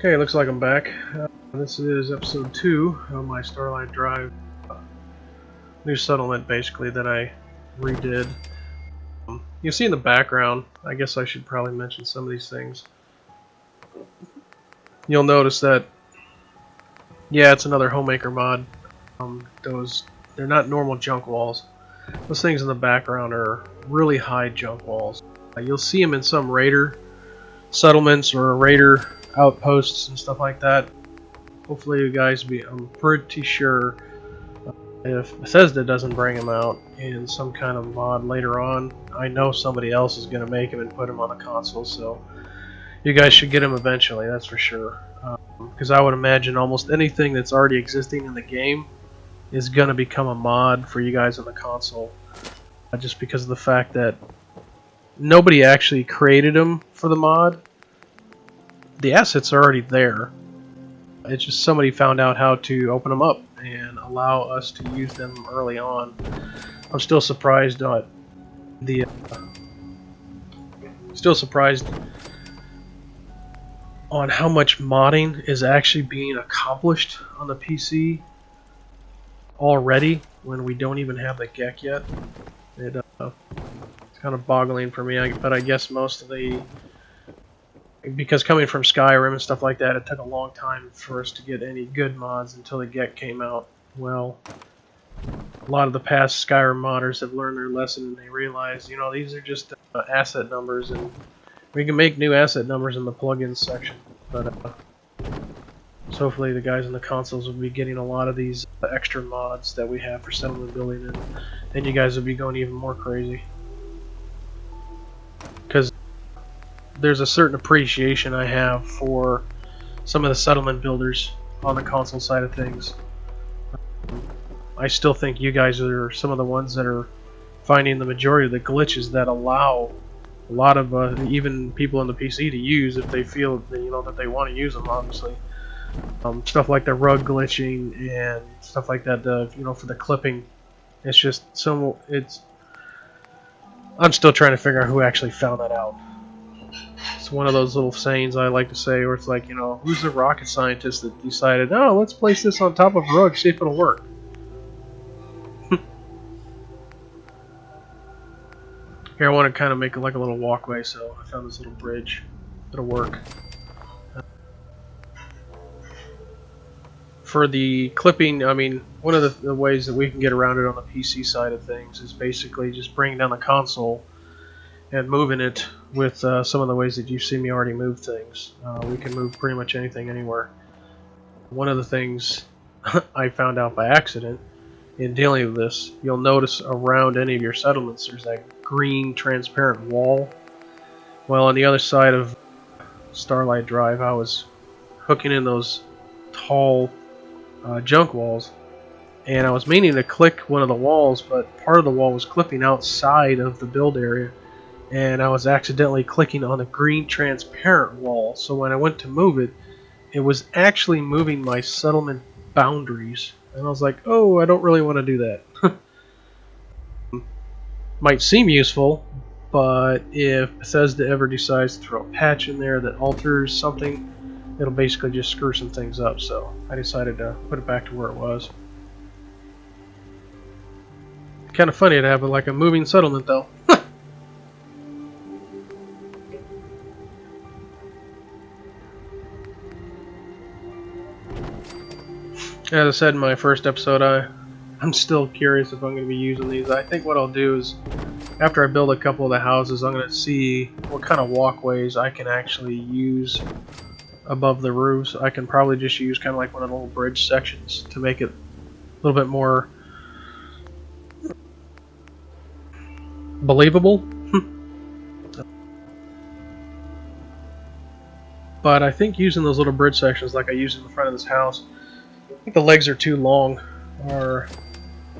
Okay, looks like I'm back. This is episode 2 of my Starlight Drive new settlement, basically, that I redid. You see in the background, I guess I should probably mention some of these things. You'll notice that, yeah, it's another homemaker mod. They're not normal junk walls. Those things in the background are really high junk walls. You'll see them in some raider settlements or raider outposts and stuff like that. Hopefully you guys I'm pretty sure if Bethesda doesn't bring them out in some kind of mod later on, I know somebody else is going to make them and put them on the console, so you guys should get them eventually, that's for sure. Because I would imagine almost anything that's already existing in the game is going to become a mod for you guys on the console. Just because of the fact that nobody actually created them for the mod. The assets are already there. It's just somebody found out how to open them up and allow us to use them early on. I'm still surprised at the on how much modding is actually being accomplished on the PC already when we don't even have the GEC yet. It's kind of boggling for me, but I guess most of because coming from Skyrim and stuff like that, it took a long time for us to get any good mods until the GEC came out. Well, a lot of the past Skyrim modders have learned their lesson and they realize, you know, these are just asset numbers, and we can make new asset numbers in the plugins section. But so hopefully the guys in the consoles will be getting a lot of these extra mods that we have for settlement building, and then you guys will be going even more crazy. Because there's a certain appreciation I have for some of the settlement builders on the console side of things. I still think you guys are some of the ones that are finding the majority of the glitches that allow a lot of even people on the PC to use if they feel that, you know, that they want to use them. Obviously, stuff like the rug glitching and stuff like that. You know, for the clipping, it's just so I'm still trying to figure out who actually found that out. It's one of those little sayings I like to say where it's like, you know, who's the rocket scientist that decided, oh, let's place this on top of a rug, see if it'll work. Here, I want to kind of make it like a little walkway, so I found this little bridge. It'll work. For the clipping, I mean, one of the ways that we can get around it on the PC side of things is basically just bringing down the console and moving it with some of the ways that you've seen me already move things. We can move pretty much anything anywhere. One of the things I found out by accident in dealing with this, you'll notice around any of your settlements there's that green transparent wall. Well, on the other side of Starlight Drive, I was hooking in those tall junk walls, and I was meaning to click one of the walls, but part of the wall was clipping outside of the build area, and I was accidentally clicking on the green transparent wall. So when I went to move it, it was actually moving my settlement boundaries, and I was like, oh, I don't really want to do that. Might seem useful, but if Bethesda ever decides to throw a patch in there that alters something, it'll basically just screw some things up, so I decided to put it back to where it was. Kind of funny to have like a moving settlement, though. As I said in my first episode, I'm still curious if I'm going to be using these. I think what I'll do is, after I build a couple of the houses, I'm going to see what kind of walkways I can actually use above the roofs. I can probably just use kind of like one of the little bridge sections to make it a little bit more believable. But I think using those little bridge sections like I used in the front of this house, I think the legs are too long,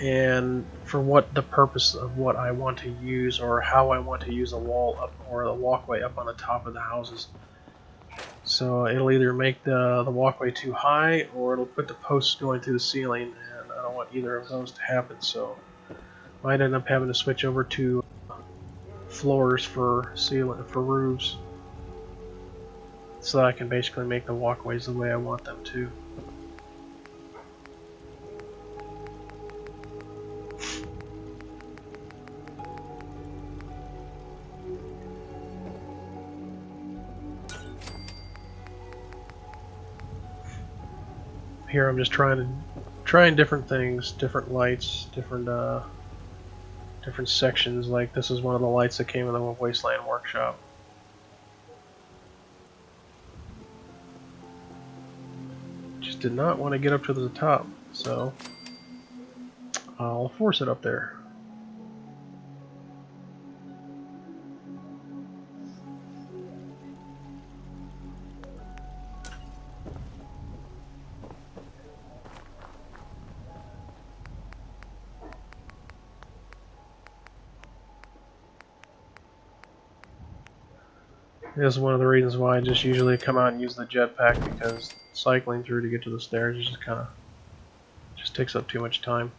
and for what the purpose of what I want to use or how I want to use a wall up or the walkway up on the top of the houses. So it'll either make the walkway too high, or it'll put the posts going through the ceiling, and I don't want either of those to happen, so might end up having to switch over to floors for roofs. so that I can basically make the walkways the way I want them to. Here I'm just trying different things, different lights, different sections. Like this is one of the lights that came in the Wasteland Workshop. Just did not want to get up to the top, so I'll force it up there. This is one of the reasons why I just usually come out and use the jetpack, because cycling through to get to the stairs is just takes up too much time.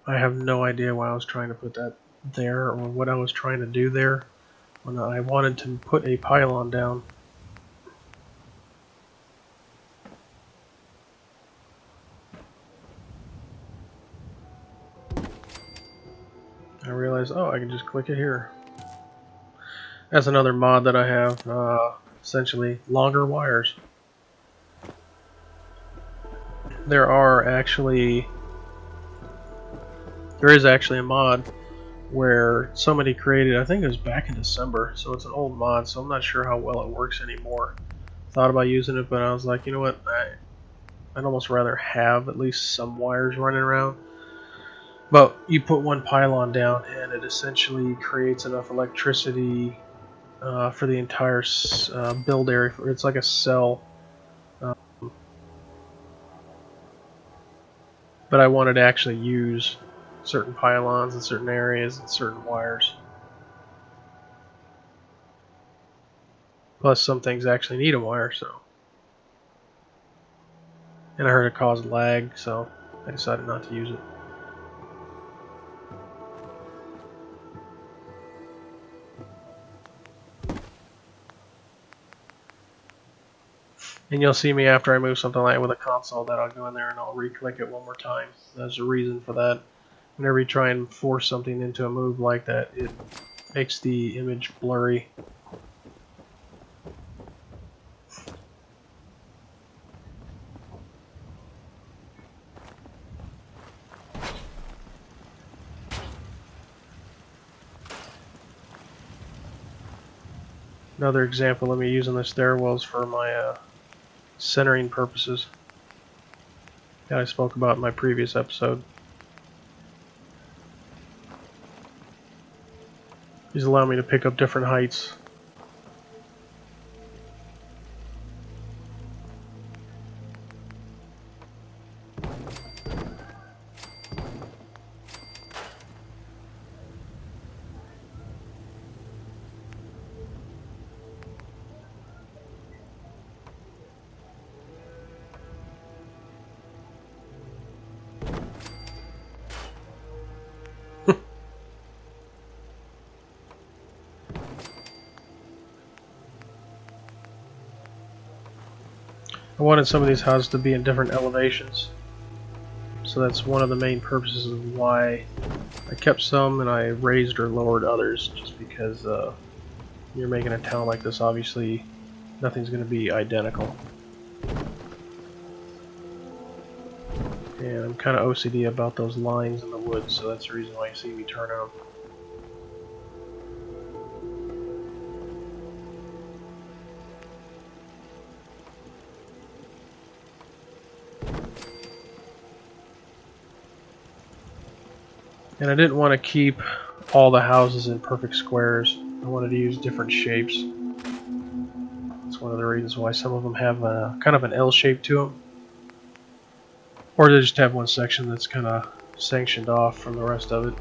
I have no idea why I was trying to put that there, or what I was trying to do there when I wanted to put a pylon down. I realized, oh, I can just click it here. That's another mod that I have, essentially longer wires. There is actually a mod where somebody created, I think it was back in December, so it's an old mod, so I'm not sure how well it works anymore. Thought about using it, but I was like, you know what, I'd almost rather have at least some wires running around. But you put one pylon down and it essentially creates enough electricity for the entire build area. It's like a cell. But I wanted to actually use certain pylons in certain areas and certain wires. Plus some things actually need a wire, so. And I heard it caused lag, so I decided not to use it. And you'll see me after I move something like that with a console that I'll go in there and I'll re-click it one more time. There's a reason for that. Whenever you try and force something into a move like that, it makes the image blurry. Another example of me using the stairwells for my centering purposes that I spoke about in my previous episode. These allow me to pick up different heights. I wanted some of these houses to be in different elevations, so that's one of the main purposes of why I kept some and I raised or lowered others, just because you're making a town like this, obviously nothing's going to be identical. And I'm kind of OCD about those lines in the woods, so that's the reason why you see me turn them. And I didn't want to keep all the houses in perfect squares. I wanted to use different shapes. That's one of the reasons why some of them have kind of an L shape to them. Or they just have one section that's kind of sanctioned off from the rest of it.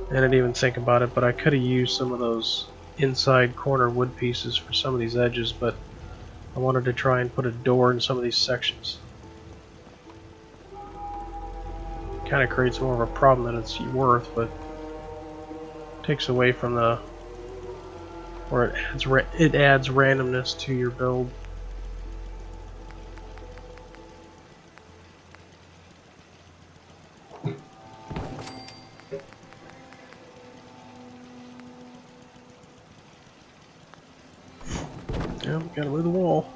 And I didn't even think about it, but I could have used some of those inside corner wood pieces for some of these edges, but I wanted to try and put a door in some of these sections. kind of creates more of a problem than it's worth, but takes away from the, or it adds randomness to your build. Yeah, gotta move the wall.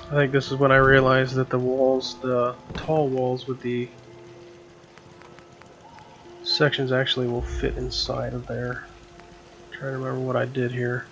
I think this is when I realized that the walls, the tall walls with the sections actually will fit inside of there. I'm trying to remember what I did here.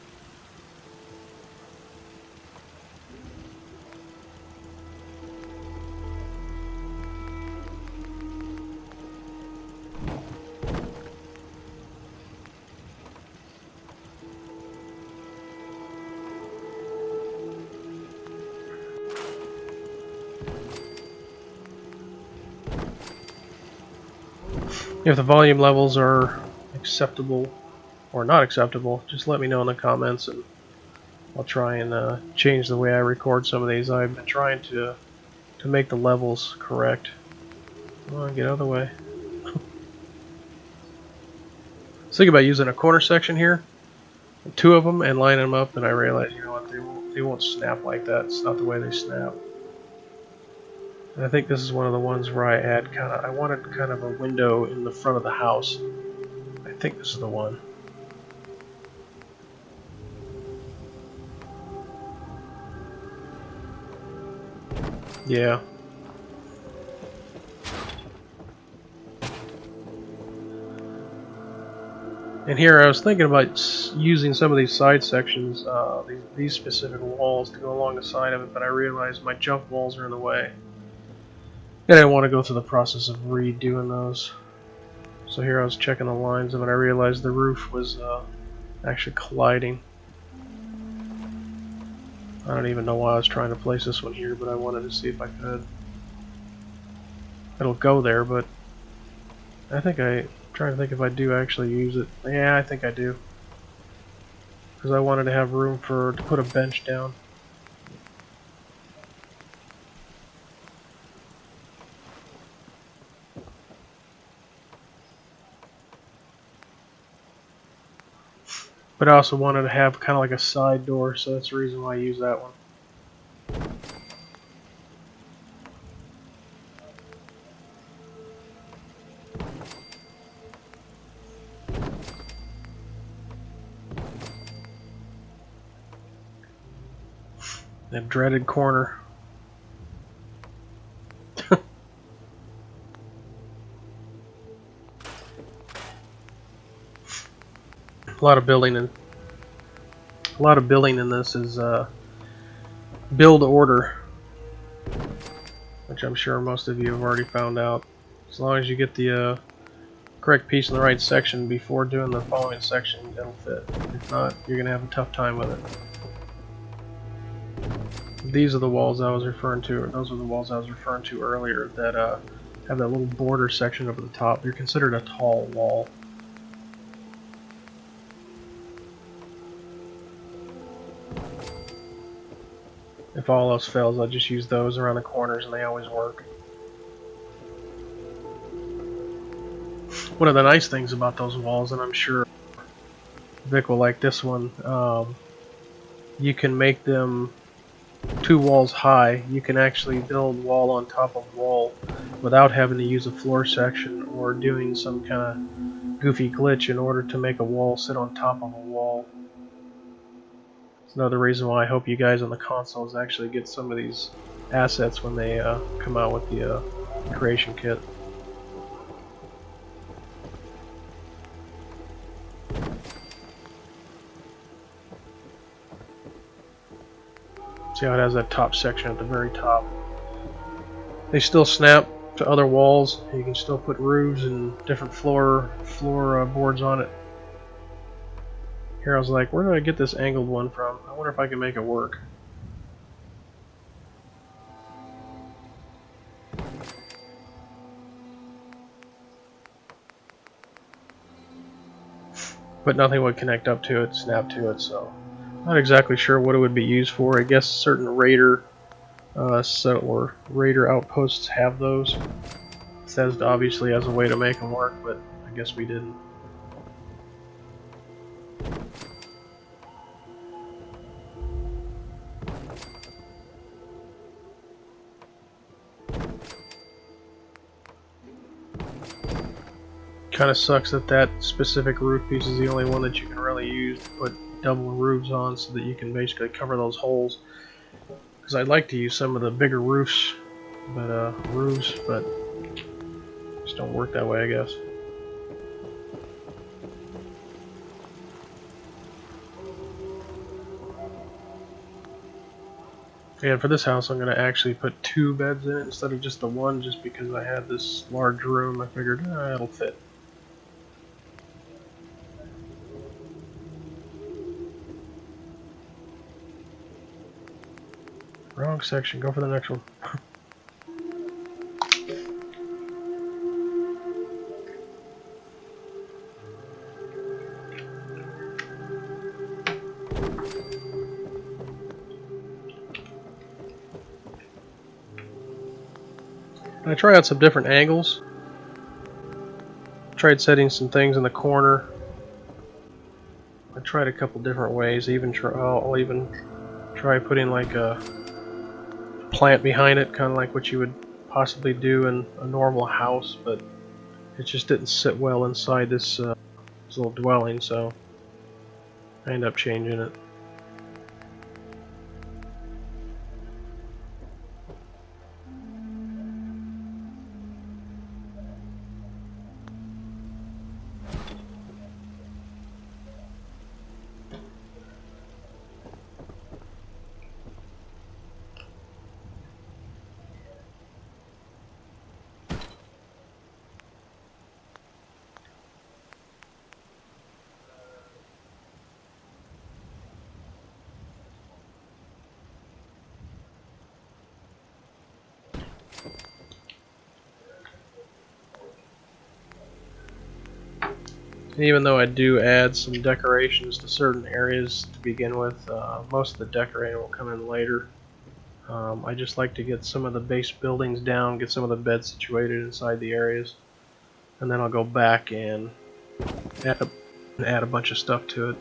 If the volume levels are acceptable or not acceptable, just let me know in the comments and I'll try and change the way I record some of these. I've been trying to make the levels correct. Come on, get out of the way. I was thinking about using a corner section here, two of them, and lining them up, and I realized, you know what, they won't snap like that. It's not the way they snap. And I think this is one of the ones where I wanted kind of a window in the front of the house. I think this is the one. Yeah. And here I was thinking about using some of these side sections, these specific walls to go along the side of it, but I realized my junk walls are in the way. And I didn't want to go through the process of redoing those. So here I was checking the lines of it, and I realized the roof was actually colliding. I don't even know why I was trying to place this one here, but I wanted to see if I could. It'll go there, but I'm trying to think if I do actually use it. Yeah, I think I do. Because I wanted to have room to put a bench down. But I also wanted to have kind of like a side door, so that's the reason why I use that one. That dreaded corner. A lot of building in this is build order, which I'm sure most of you have already found out. As long as you get the correct piece in the right section before doing the following section, it'll fit. If not, you're gonna have a tough time with it. These are the walls I was referring to, or those are the walls I was referring to earlier that have that little border section over the top. They're considered a tall wall. If all else fails, I'll just use those around the corners, and they always work. One of the nice things about those walls, and I'm sure Vic will like this one, you can make them 2 walls high. You can actually build wall on top of wall without having to use a floor section or doing some kind of goofy glitch in order to make a wall sit on top of a wall. It's another reason why I hope you guys on the consoles actually get some of these assets when they come out with the creation kit. See how it has that top section at the very top. They still snap to other walls. You can still put roofs and different floor boards on it. Here I was like, where did I get this angled one from? I wonder if I can make it work. but nothing would connect up to it, snap to it, so not exactly sure what it would be used for. I guess certain raider or raider outposts have those. It says obviously as a way to make them work, but I guess we didn't. Kind of sucks that that specific roof piece is the only one that you can really use to put double roofs on, so that you can basically cover those holes. Because I'd like to use some of the bigger roofs, but just don't work that way, I guess. And for this house, I'm going to actually put 2 beds in it instead of just the one, just because I had this large room. I figured it'll fit. Wrong section, go for the next one. I tried out some different angles. Tried setting some things in the corner. I tried a couple different ways. I'll even try putting like a plant behind it, kind of like what you would possibly do in a normal house, but it just didn't sit well inside this little dwelling, so I ended up changing it. And even though I do add some decorations to certain areas to begin with, most of the decorating will come in later. I just like to get some of the base buildings down, get some of the beds situated inside the areas, and then I'll go back and add a bunch of stuff to it.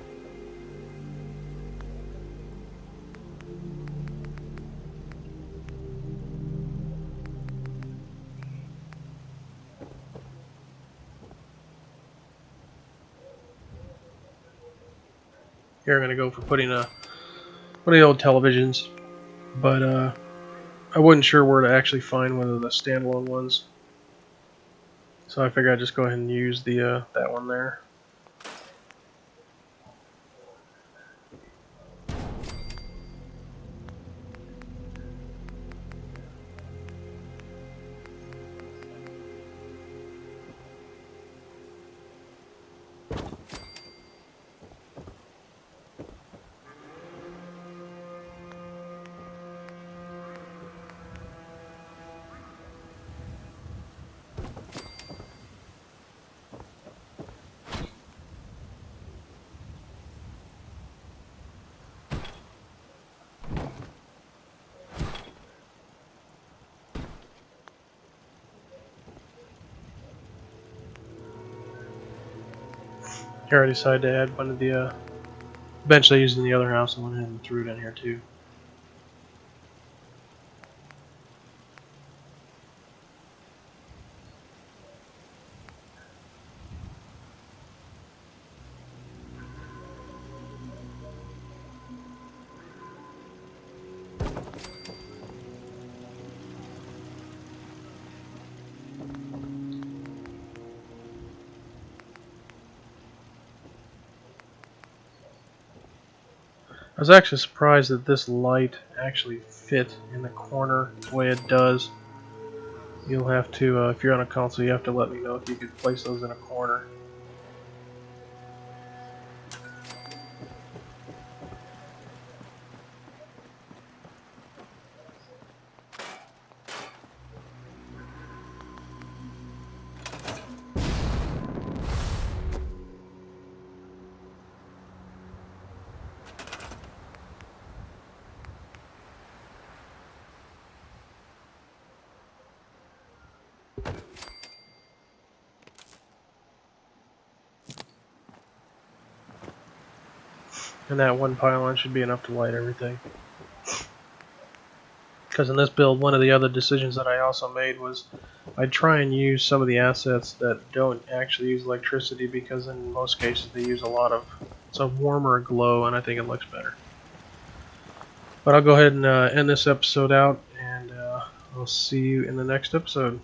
Here I'm going to go for putting one of the old televisions, but I wasn't sure where to actually find one of the standalone ones, so I figured I'd just go ahead and use the that one there. Here I decided to add one of the bench I used in the other house, and went ahead and threw it in here too. I was actually surprised that this light actually fit in the corner the way it does. You'll have to, if you're on a console, you have to let me know if you could place those in a corner. And that one pylon should be enough to light everything. Because in this build, one of the other decisions that I also made was I'd try and use some of the assets that don't actually use electricity, because in most cases they use it's a warmer glow, and I think it looks better. But I'll go ahead and end this episode out, and I'll see you in the next episode.